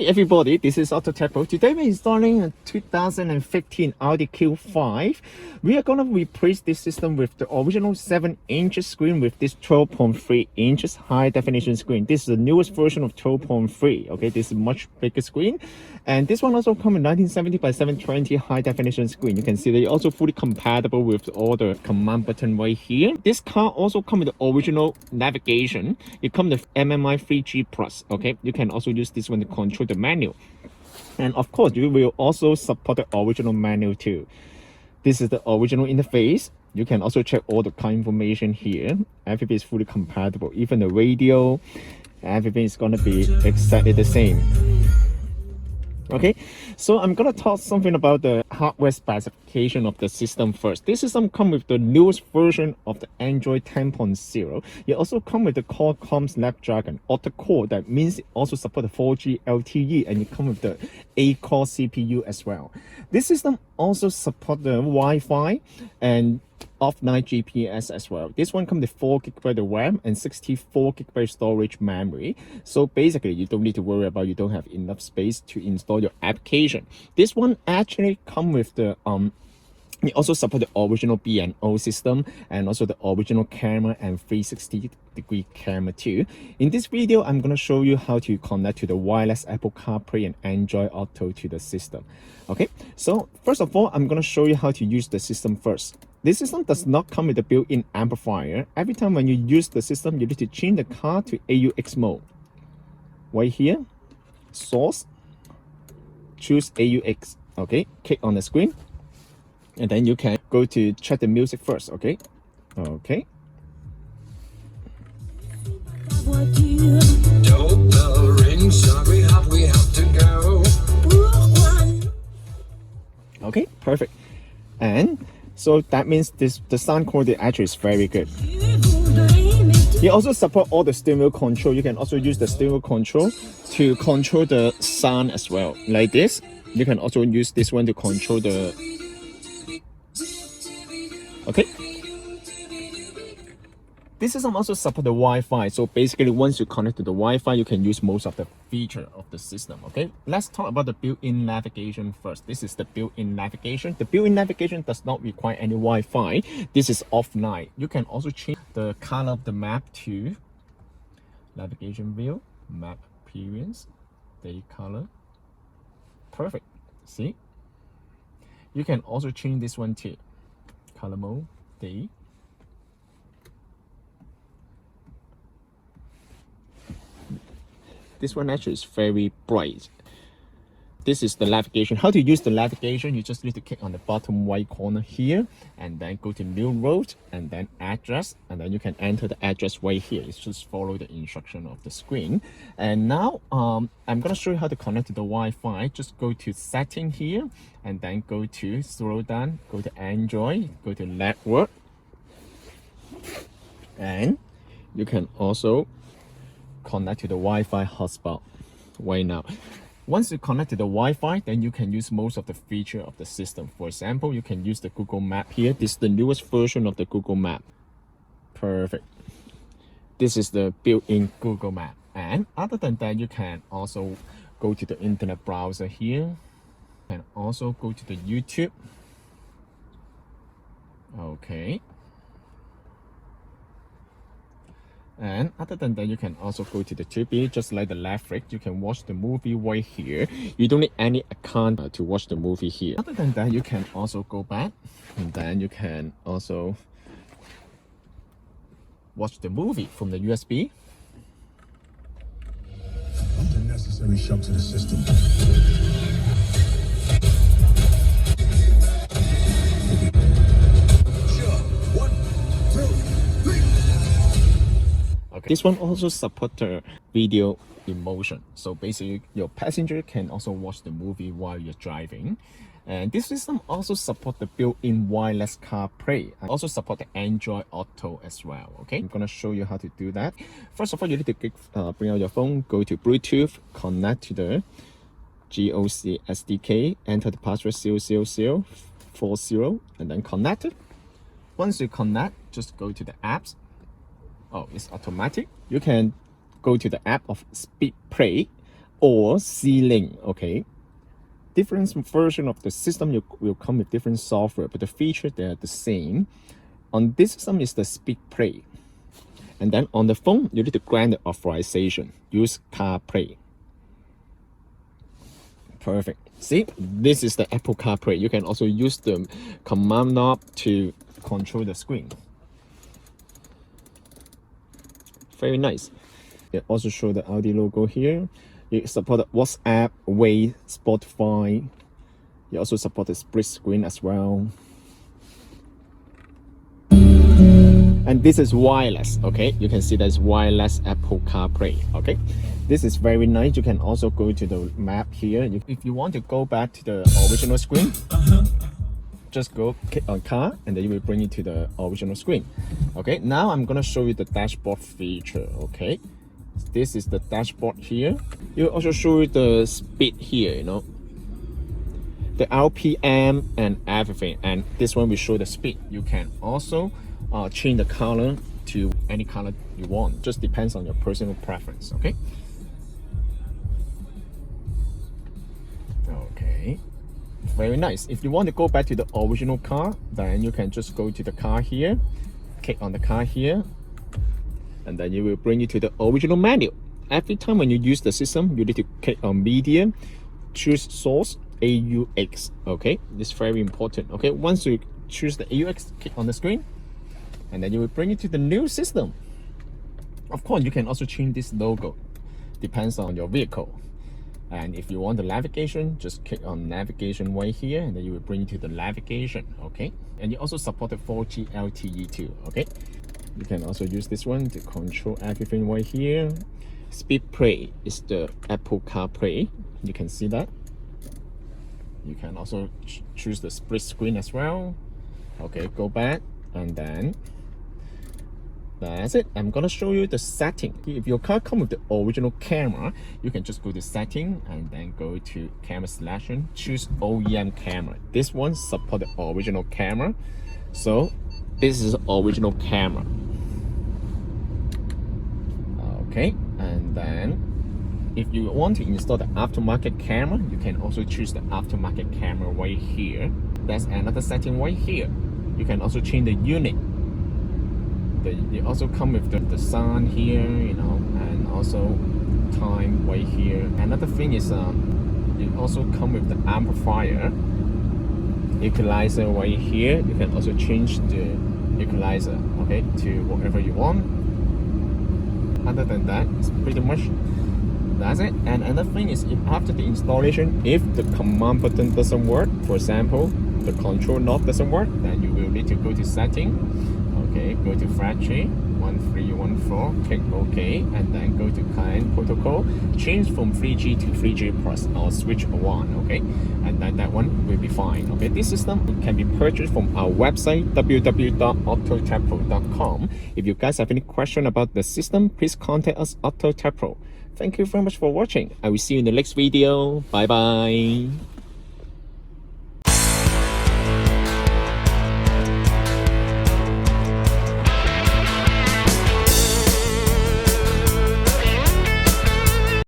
everybody, this is AutoTecPro. Today we're installing a 2015 Audi Q5. We are going to replace this system with the original 7-inch screen with this 12.3 inches high definition screen. This is the newest version of 12.3. Okay, this is a much bigger screen. And this one also comes with 1970 by 720 high definition screen. You can see they're also fully compatible with all the command button right here. This car also comes with the original navigation. It comes with MMI 3G Plus. Okay, you can also use this one to control the menu, and of course you will also support the original menu too. This is the original interface. You can also check all the car information here. Everything is fully compatible, even the radio, everything is going to be exactly the same. Okay, so I'm gonna talk something about the hardware specification of the system first. This system comes with the newest version of the Android 10.0. It also comes with the Qualcomm Snapdragon octa-core. That means it also supports the 4G LTE, and it comes with the 8-core CPU as well. This system also supports the Wi-Fi and offline GPS as well. This one comes with 4 GB RAM and 64 GB storage memory. So basically, you don't need to worry about you don't have enough space to install your application. This one actually comes with the it also supports the original B&O system and also the original camera and 360-degree camera too. In this video, I'm going to show you how to connect to the wireless Apple CarPlay and Android Auto to the system. Okay, so first of all, I'm going to show you how to use the system first. This system does not come with a built-in amplifier. Every time when you use the system, you need to change the car to AUX mode. Right here, source, choose AUX. Okay, click on the screen. And then you can go to check the music first, okay? Okay. Okay, perfect. And so that means the sound quality actually is very good. You also support all the stereo control. You can also use the stereo control to control the sound as well. Like this, you can also use this one to control the... Okay. This system also supports the Wi-Fi. So basically, once you connect to the Wi-Fi, you can use most of the feature of the system. Okay. Let's talk about the built-in navigation first. This is the built-in navigation. The built-in navigation does not require any Wi-Fi. This is offline. You can also change the color of the map to navigation view, map appearance, day color. Perfect. See? You can also change this one too. Color mode, day. This one actually is very bright. This is the navigation. How to use the navigation? You just need to click on the bottom right corner here, and then go to new road, and then address, and then you can enter the address right here. It's just follow the instruction of the screen. And now I'm gonna show you how to connect to the Wi-Fi. Just go to setting here, and then go to scroll down, go to Android, go to network, and you can also connect to the Wi-Fi hotspot right now. Once you connect to the Wi-Fi, then you can use most of the feature of the system. For example, you can use the Google Map here. This is the newest version of the Google Map. Perfect. This is the built-in Google Map. And other than that, you can also go to the internet browser here. And also go to the YouTube. Okay. And other than that, you can also go to the TV, just like the Netflix. You can watch the movie right here. You don't need any account to watch the movie here. Other than that, you can also go back, and then you can also watch the movie from the USB. Unnecessary shock to the system. This one also supports the video emotion. So basically, your passenger can also watch the movie while you're driving. And this system also supports the built-in wireless CarPlay. And also support the Android Auto as well. Okay, I'm gonna show you how to do that. First of all, you need to bring out your phone, go to Bluetooth, connect to the GOC SDK, enter the password 00040, and then connect it. Once you connect, just go to the apps. Oh, it's automatic. You can go to the app of SpeedPlay or ceiling. Okay, different version of the system will come with different software, but the feature they're the same. On this system is the speed play, and then on the phone you need to grant the authorization. Use CarPlay. Perfect. See, this is the Apple CarPlay. You can also use the command knob to control the screen. Very nice. It also show the Audi logo here. You support WhatsApp, Wave, Spotify. You also support the split screen as well. And this is wireless. Okay, you can see there's wireless Apple CarPlay. Okay, this is very nice. You can also go to the map here. If you want to go back to the original screen, just go click on car and then you will bring it to the original screen. Okay, now I'm gonna show you the dashboard feature. Okay, this is the dashboard here. You also show you the speed here, you know, the RPM and everything, and this one will show the speed. You can also change the color to any color you want, just depends on your personal preference. Okay, very nice. If you want to go back to the original car, then you can just go to the car here, click on the car here, and then you will bring you to the original menu. Every time when you use the system, you need to click on media, choose source, AUX. Okay, this is very important. Okay, once you choose the AUX, click on the screen, and then you will bring it to the new system. Of course, you can also change this logo, depends on your vehicle. And if you want the navigation, just click on navigation right here, and then you will bring it to the navigation. Okay, and you also support the 4G LTE too. Okay, you can also use this one to control everything right here. Speed play is the Apple CarPlay. You can see that. You can also choose the split screen as well. Okay, go back, and then that's it. I'm gonna show you the setting. If your car comes with the original camera, you can just go to setting and then go to camera selection, choose OEM camera. This one support the original camera, so this is original camera. Okay, and then if you want to install the aftermarket camera, you can also choose the aftermarket camera right here. There's another setting right here. You can also change the unit. They also come with the sun here, you know, and also time right here. Another thing is it also come with the amplifier, equalizer right here. You can also change the equalizer, okay, to whatever you want. Other than that, it's pretty much that's it. And another thing is, if after the installation, if the command button doesn't work, for example, the control knob doesn't work, then you will need to go to setting. Okay, go to factory 1314, click OK, and then go to client protocol, change from 3G to 3G plus or switch on. Okay, and then that one will be fine. Okay, this system can be purchased from our website www.AutoTecPro.com. If you guys have any question about the system, please contact us, AutoTecPro. Thank you very much for watching. I will see you in the next video. Bye bye.